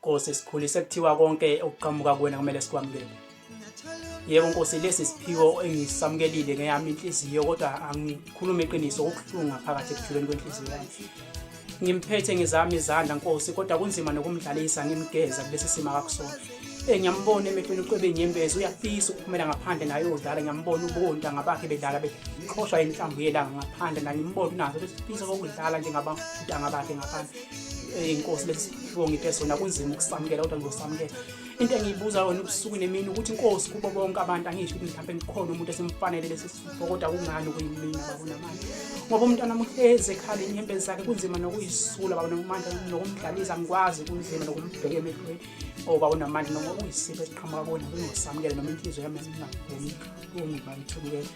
Nkosi sikhulise kuthiwa konke okuqhamuka kuwena kumele sikwamukele. Yebo Nkosi, lesi siphiwo engisamukelile ngeyami inhliziyo, kodwa angikhuluma iqiniso, okubuhlungu ngaphakathi ekujuleni kwenhliziyo yami. Ngimphethe ngizami izandla Nkosi, kodwa kunzima nokumdlalisa ngimgeza kulesi simo akakusona. Ngiyambona emehlweni ucwebe inyembezi, uyafisa ukuphumela ngaphandle naye uyodlala. Ngiyambona ubontanga bakhe bedlala beqhoshwa inhlamvu yelanga ngaphandle, naye ngimbona unazo lesifisa sokudlala njengabontanga bakhe ngaphandle. Inkosi, lesi siphiwo ngiphe sona kunzima ukusamukela, kodwa ngizosamukela. Into engiyibuza yona ubusuku nemini ukuthi Nkosi, kubo bonke abantu, angisho ukuthi mhlawumbe ngikhona umuntu esimfanele lesi sifo, kodwa kungani kuyimina babona manje? Ngoba umntwana muhlezi ekhala inyembezi zakhe, kunzima nokuyisula babona manje, nokumdlalisa angikwazi ukundlela nokumbheka emehlweni. Babona manje noma uyisipho esiqhamuka kubona ngizosamukela noma inhliziyo yami ingithukele.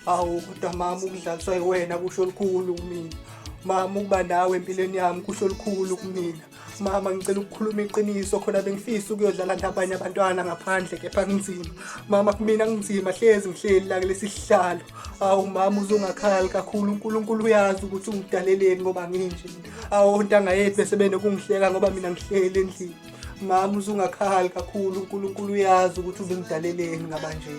Awu kodwa mama, ukudlaliswa yiwena kusho lukhulu kumina. Mama, ukuba nawe empilweni yami kusho lukhulu kumina. Mama, ngicela ukukhuluma iqiniso, khona bengifisa ukuyodlala nabanye abantwana ngaphandle, kepha kunzima. Mama, kumina kunzima, hlezi ngihleli la kulesi sihlalo. Awu mama, uzungakhali kakhulu, uNkulunkulu uyazi ukuthi ungidaleleni ngoba nginje. Awu ntanga yethu bese benokungihleka ngoba mina ngihleli endlini. Mama, uzungakhali kakhulu, uNkulunkulu uyazi ukuthi ubengidaleleni ngabanje.